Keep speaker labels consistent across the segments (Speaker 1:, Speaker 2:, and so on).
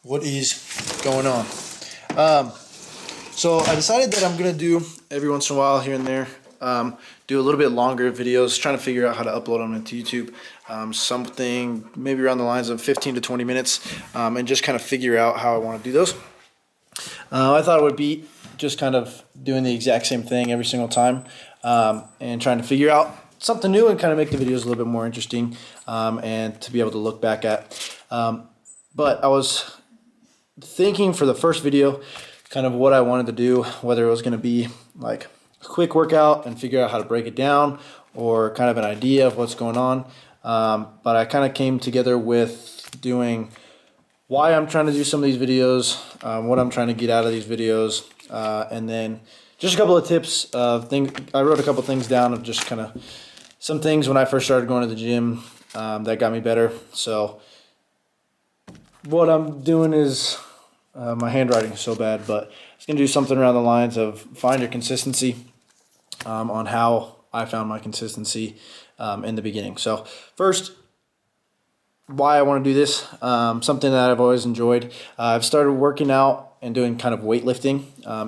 Speaker 1: What is going on? Um, so I decided that I'm gonna do every once in a while here and there, do a little bit longer videos, trying to figure out how to upload them into YouTube. Something maybe around the lines of 15 to 20 minutes, and just kind of figure out how I want to do those. I thought it would be just kind of doing the exact same thing every single time, and trying to figure out something new and kind of make the videos a little bit more interesting, and to be able to look back at. But I was thinking for the first video kind of what I wanted to do, whether it was going to be like a quick workout and figure out how to break it down, or kind of an idea of what's going on. But I kind of came together with doing why I'm trying to do some of these videos, what I'm trying to get out of these videos, and then just a couple of tips of things. I wrote a couple things down of just kind of some things when I first started going to the gym, that got me better. So what I'm doing is, my handwriting is so bad, but I was going to do something around the lines of find your consistency, on how I found my consistency in the beginning. So first, why I want to do this, something that I've always enjoyed. I've started working out and doing kind of weightlifting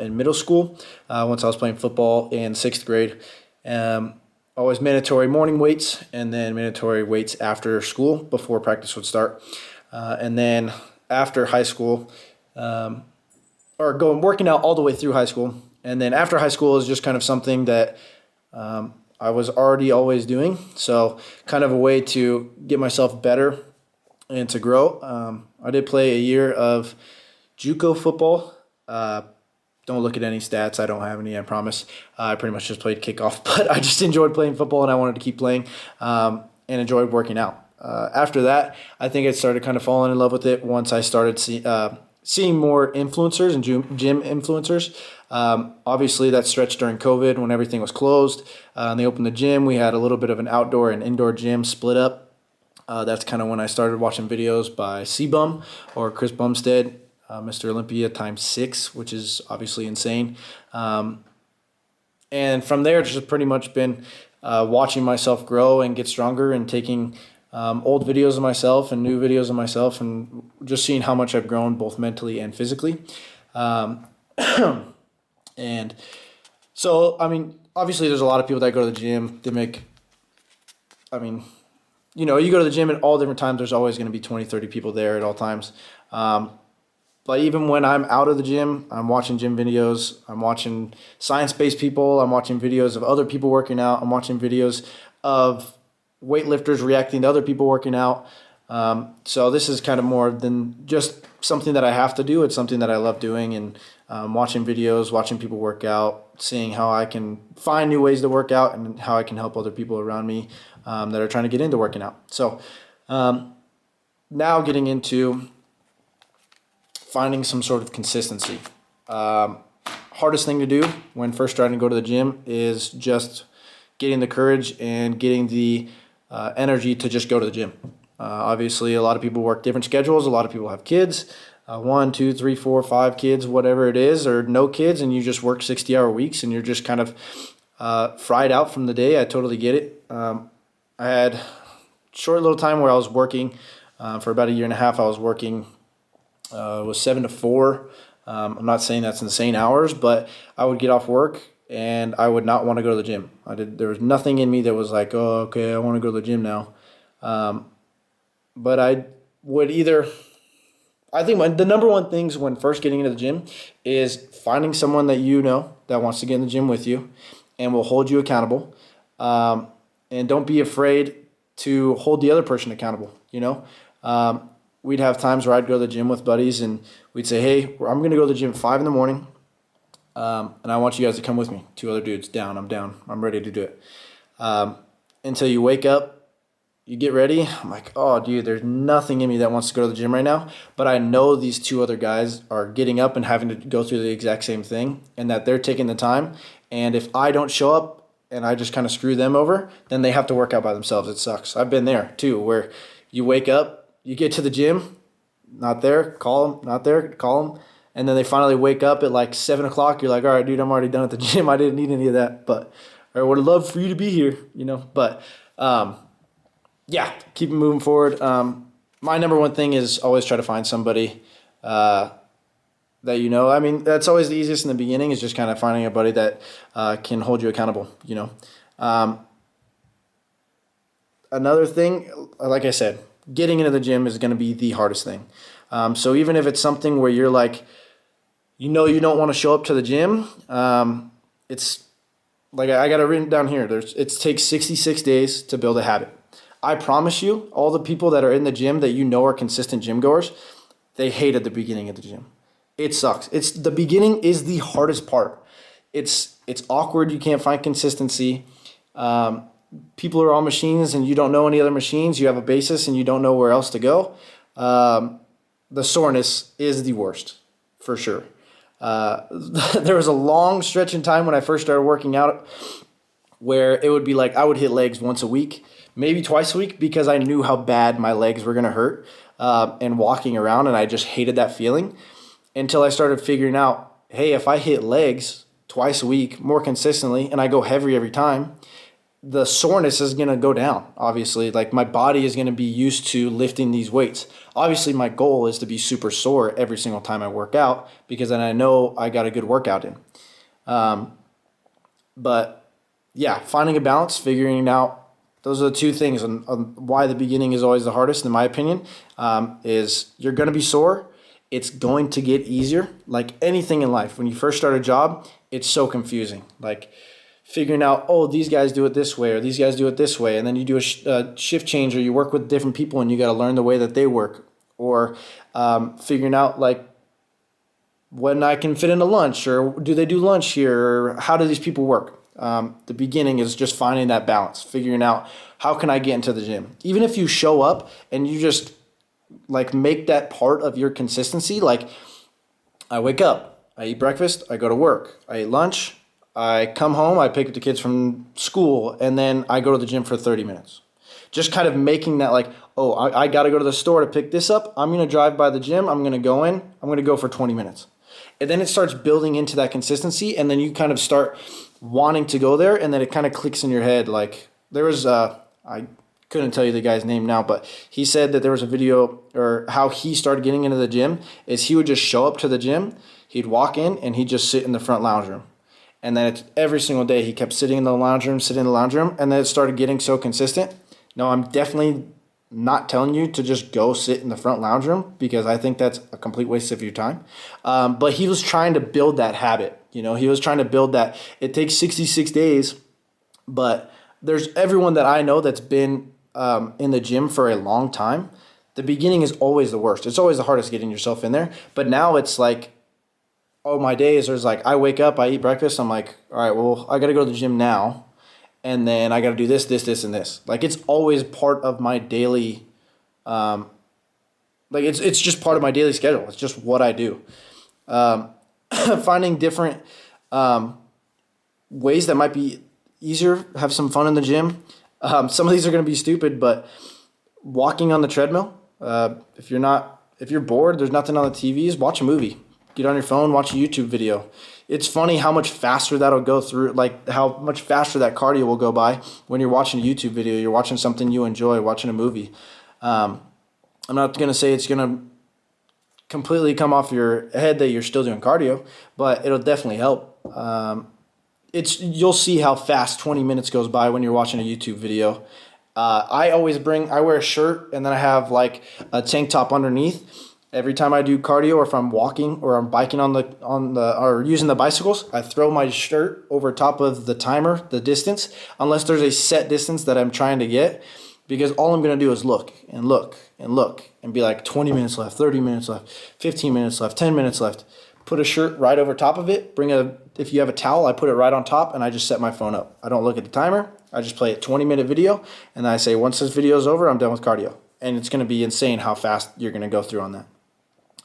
Speaker 1: in middle school, once I was playing football in 6th grade. Always mandatory morning weights and then mandatory weights after school before practice would start. And then after high school, working out all the way through high school. And then after high school is just kind of something that I was already always doing. So kind of a way to get myself better and to grow. I did play a year of JUCO football. Don't look at any stats. I don't have any, I promise. I pretty much just played kickoff, but I just enjoyed playing football and I wanted to keep playing, and enjoyed working out. After that, I think I started kind of falling in love with it once I started seeing more influencers and gym influencers. Obviously, that stretched during COVID when everything was closed. And they opened the gym. We had a little bit of an outdoor and indoor gym split up. That's kind of when I started watching videos by CBum or Chris Bumstead, Mr. Olympia ×6, which is obviously insane. And from there, it's just pretty much been watching myself grow and get stronger and taking old videos of myself and new videos of myself and just seeing how much I've grown both mentally and physically. And so, I mean, obviously there's a lot of people that go to the gym. You go to the gym at all different times. There's always going to be 20, 30 people there at all times. But even when I'm out of the gym, I'm watching gym videos. I'm watching science-based people. I'm watching videos of other people working out. I'm watching videos of weightlifters reacting to other people working out. So this is kind of more than just something that I have to do. It's something that I love doing, and watching videos, watching people work out, seeing how I can find new ways to work out and how I can help other people around me that are trying to get into working out. So now getting into finding some sort of consistency. Hardest thing to do when first starting to go to the gym is just getting the courage and getting the energy to just go to the gym. Obviously, a lot of people work different schedules. A lot of people have kids, 1, 2, 3, 4, 5 kids, whatever it is, or no kids, and you just work 60-hour weeks and you're just kind of fried out from the day. I totally get it. I had a short little time where I was working for about a year and a half. I was working, it was 7 to 4. I'm not saying that's insane hours, but I would get off work and I would not want to go to the gym. There was nothing in me that was like, oh, okay, I want to go to the gym now. But I would I think the number one things when first getting into the gym is finding someone that you know that wants to get in the gym with you and will hold you accountable. And don't be afraid to hold the other person accountable, We'd have times where I'd go to the gym with buddies and we'd say, hey, I'm going to go to the gym at 5 in the morning. And I want you guys to come with me. 2 other dudes, down, I'm down. I'm ready to do it. Until you wake up, you get ready. I'm like, oh, dude, there's nothing in me that wants to go to the gym right now. But I know these 2 other guys are getting up and having to go through the exact same thing and that they're taking the time. And if I don't show up and I just kind of screw them over, then they have to work out by themselves. It sucks. I've been there too, where you wake up, you get to the gym, not there, call them, not there, call them. And then they finally wake up at like 7 o'clock. You're like, all right, dude, I'm already done at the gym. I didn't need any of that, but I would have loved for you to be here, But yeah, keep moving forward. My number one thing is always try to find somebody that you know. I mean, that's always the easiest in the beginning, is just kind of finding a buddy that can hold you accountable, you know. Another thing, like I said, getting into the gym is going to be the hardest thing. So even if it's something where you're like, you know, you don't want to show up to the gym, it's like I got it written down here. It takes 66 days to build a habit. I promise you, all the people that are in the gym that you know are consistent gym goers, they hate at the beginning of the gym. It sucks. It's the beginning is the hardest part. It's awkward. You can't find consistency. People are on machines and you don't know any other machines. You have a basis and you don't know where else to go. The soreness is the worst, for sure. There was a long stretch in time when I first started working out where it would be like I would hit legs once a week, maybe twice a week, because I knew how bad my legs were going to hurt and walking around, and I just hated that feeling until I started figuring out, hey, if I hit legs twice a week more consistently and I go heavy every time, the soreness is going to go down, obviously. Like, my body is going to be used to lifting these weights. Obviously, my goal is to be super sore every single time I work out, because then I know I got a good workout in. But yeah, finding a balance, figuring out, those are the two things on why the beginning is always the hardest, in my opinion, is you're going to be sore. It's going to get easier. Like anything in life, when you first start a job, it's so confusing. Like, figuring out, oh, these guys do it this way, or these guys do it this way, and then you do a shift change, or you work with different people and you got to learn the way that they work, or figuring out like when I can fit into lunch, or do they do lunch here, or how do these people work. The beginning is just finding that balance, figuring out how can I get into the gym. Even if you show up and you just like make that part of your consistency, like I wake up, I eat breakfast, I go to work, I eat lunch, I come home, I pick up the kids from school, and then I go to the gym for 30 minutes. Just kind of making that like, oh, I got to go to the store to pick this up. I'm going to drive by the gym. I'm going to go in. I'm going to go for 20 minutes. And then it starts building into that consistency, and then you kind of start wanting to go there, and then it kind of clicks in your head. Like, there was, I couldn't tell you the guy's name now, but he said that there was a video, or how he started getting into the gym is he would just show up to the gym, he'd walk in, and he'd just sit in the front lounge room. And then every single day he kept sitting in the lounge room, and then it started getting so consistent. No, I'm definitely not telling you to just go sit in the front lounge room, because I think that's a complete waste of your time. But he was trying to build that habit. You know, he was trying to build that. It takes 66 days, but there's everyone that I know that's been in the gym for a long time. The beginning is always the worst. It's always the hardest getting yourself in there. But now it's like, oh, my days, there's like, I wake up, I eat breakfast, I'm like, all right, well, I got to go to the gym now, and then I got to do this, this, this, and this. Like, it's always part of my daily, like, it's just part of my daily schedule. It's just what I do. Finding different ways that might be easier, have some fun in the gym. Some of these are going to be stupid, but walking on the treadmill, if you're bored, there's nothing on the TVs, watch a movie. Get on your phone, watch a YouTube video. It's funny how much faster that'll go through, like how much faster that cardio will go by when you're watching a YouTube video. You're watching something you enjoy, watching a movie. I'm not going to say it's going to completely come off your head that you're still doing cardio, but it'll definitely help. You'll see how fast 20 minutes goes by when you're watching a YouTube video. I wear a shirt, and then I have like a tank top underneath. Every time I do cardio, or if I'm walking or I'm biking or using the bicycles, I throw my shirt over top of the timer, the distance, unless there's a set distance that I'm trying to get, because all I'm going to do is look and look and look and be like 20 minutes left, 30 minutes left, 15 minutes left, 10 minutes left. Put a shirt right over top of it. If you have a towel, I put it right on top, and I just set my phone up. I don't look at the timer. I just play a 20-minute video, and I say, once this video is over, I'm done with cardio. And it's going to be insane how fast you're going to go through on that.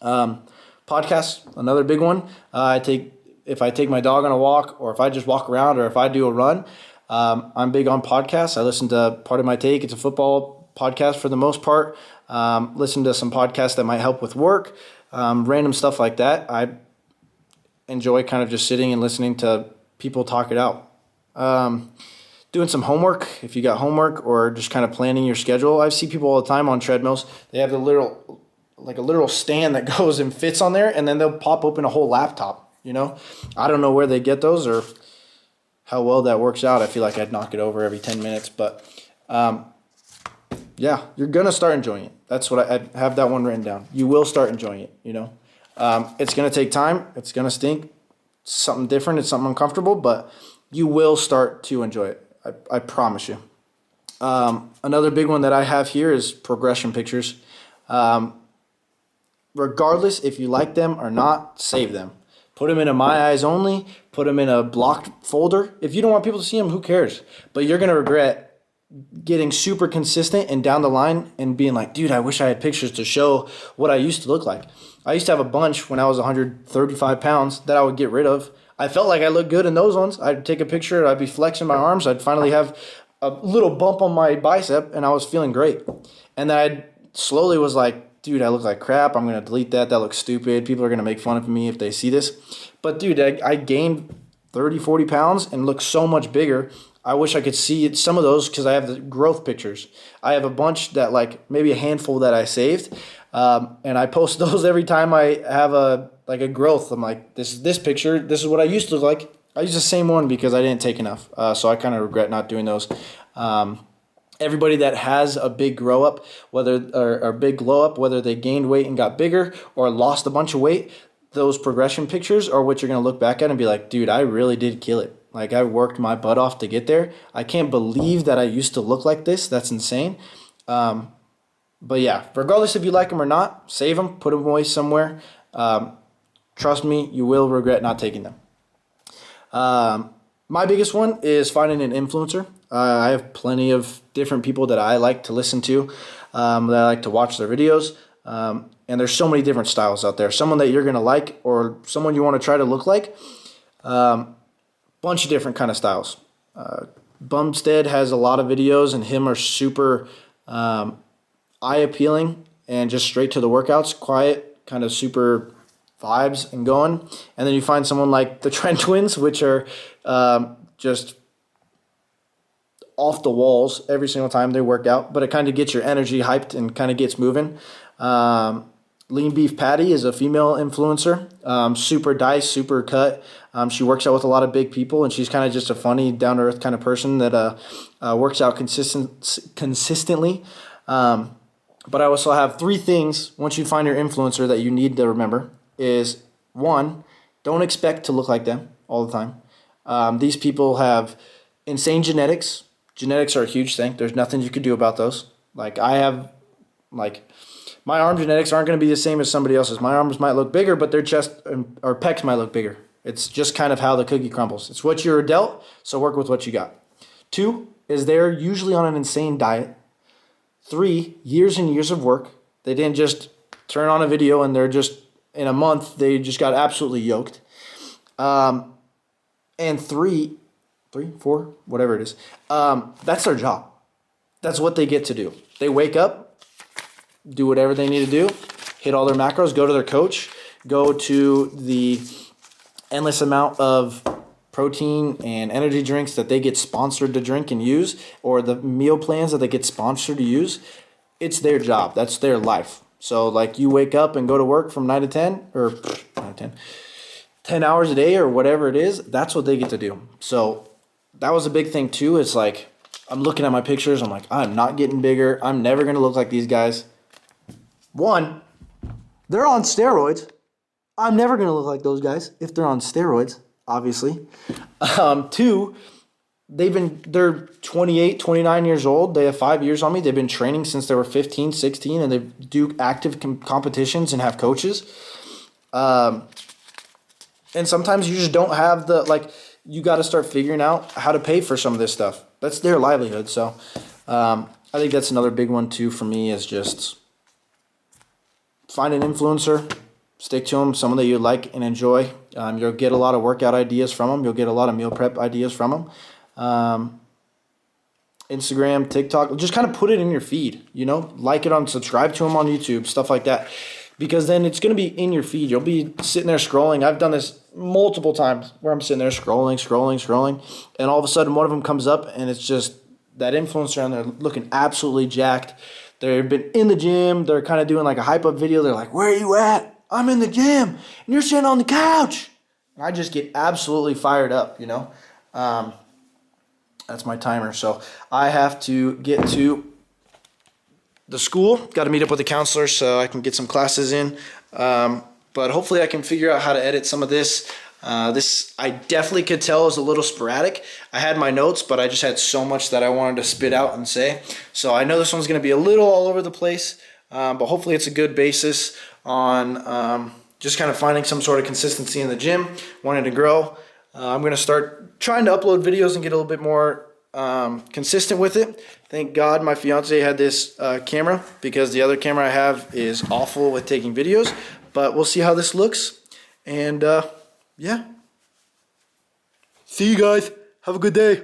Speaker 1: Podcasts, another big one. If I take my dog on a walk, or if I just walk around, or if I do a run, I'm big on podcasts. I listen to Part of My Take. It's a football podcast for the most part. Listen to some podcasts that might help with work, random stuff like that. I enjoy kind of just sitting and listening to people talk it out. Doing some homework, if you got homework, or just kind of planning your schedule. I see people all the time on treadmills. They have the literal like a literal stand that goes and fits on there, and then they'll pop open a whole laptop. I don't know where they get those or how well that works out. I feel like I'd knock it over every 10 minutes, but yeah, you're gonna start enjoying it. That's what I have that one written down. You will start enjoying it. It's gonna take time. It's gonna stink. It's something different. It's something uncomfortable, but you will start to enjoy it. I promise you. Another big one that I have here is progression pictures. Regardless if you like them or not, save them. Put them in a My Eyes Only. Put them in a blocked folder. If you don't want people to see them, who cares? But you're gonna regret getting super consistent and down the line and being like, dude, I wish I had pictures to show what I used to look like. I used to have a bunch when I was 135 pounds that I would get rid of. I felt like I looked good in those ones. I'd take a picture, I'd be flexing my arms, I'd finally have a little bump on my bicep, and I was feeling great. And then I slowly was like, dude, I look like crap. I'm going to delete that. That looks stupid. People are going to make fun of me if they see this. But dude, I gained 30, 40 pounds and look so much bigger. I wish I could see some of those because I have the growth pictures. I have a bunch that maybe a handful that I saved. And I post those every time I have a growth. I'm like, this picture, this is what I used to look like. I use the same one because I didn't take enough. So I kind of regret not doing those. Everybody that has a big grow up, or big glow up, whether they gained weight and got bigger or lost a bunch of weight, those progression pictures are what you're going to look back at and be like, dude, I really did kill it. I worked my butt off to get there. I can't believe that I used to look like this. That's insane. But yeah, regardless if you like them or not, save them, put them away somewhere. Trust me, you will regret not taking them. My biggest one is finding an influencer. I have plenty of different people that I like to listen to, that I like to watch their videos. And there's so many different styles out there. Someone that you're going to like or someone you want to try to look like. Bunch of different kind of styles. Bumstead has a lot of videos, and him are super eye-appealing and just straight to the workouts, quiet, kind of super vibes and going. And then you find someone like the Trent Twins, which are just off the walls every single time they work out, but it kind of gets your energy hyped and kind of gets moving. Lean Beef Patty is a female influencer, super diced, super cut. She works out with a lot of big people, and she's kind of just a funny, down-to-earth kind of person that works out consistently. But I also have 3 things, once you find your influencer, that you need to remember is, 1, don't expect to look like them all the time. These people have insane genetics. Genetics are a huge thing. There's nothing you can do about those. My arm genetics aren't going to be the same as somebody else's. My arms might look bigger, but their chest or pecs might look bigger. It's just kind of how the cookie crumbles. It's what you're dealt, so work with what you got. 2 is they're usually on an insane diet. 3, years and years of work. They didn't just turn on a video and they're just, in a month, they just got absolutely yoked. And 4, whatever it is, that's their job. That's what they get to do. They wake up, do whatever they need to do, hit all their macros, go to their coach, go to the endless amount of protein and energy drinks that they get sponsored to drink and use, or the meal plans that they get sponsored to use. It's their job. That's their life. So you wake up and go to work from 9 to 10, or 9 to 10, 10 hours a day or whatever it is, that's what they get to do. So that was a big thing too. It's I'm looking at my pictures. I'm like, I'm not getting bigger. I'm never going to look like these guys. 1, they're on steroids. I'm never going to look like those guys if they're on steroids, obviously. 2, they're 28, 29 years old. They have 5 years on me. They've been training since they were 15, 16, and they do active competitions and have coaches. And sometimes you just don't have you got to start figuring out how to pay for some of this stuff. That's their livelihood. So I think that's another big one too for me, is just find an influencer, stick to them, someone that you like and enjoy. You'll get a lot of workout ideas from them. You'll get a lot of meal prep ideas from them. Instagram, TikTok, just kind of put it in your feed, like it subscribe to them on YouTube, stuff like that. Because then it's going to be in your feed. You'll be sitting there scrolling. I've done this multiple times where I'm sitting there scrolling. And all of a sudden one of them comes up and it's just that influencer and they're looking absolutely jacked. they've been in the gym. They're kind of doing like a hype up video. They're like, "Where are you at? I'm in the gym, and you're sitting on the couch." And I just get absolutely fired up, you know. That's my timer. So I have to get to the school. Got to meet up with the counselor so I can get some classes in. But hopefully I can figure out how to edit some of this. This I definitely could tell is a little sporadic. I had my notes, but I just had so much that I wanted to spit out and say. So I know this one's going to be a little all over the place, but hopefully it's a good basis on just kind of finding some sort of consistency in the gym, wanting to grow. I'm going to start trying to upload videos and get a little bit more consistent with it. Thank God my fiance had this camera, because the other camera I have is awful with taking videos. But we'll see how this looks. And yeah. See you guys. Have a good day.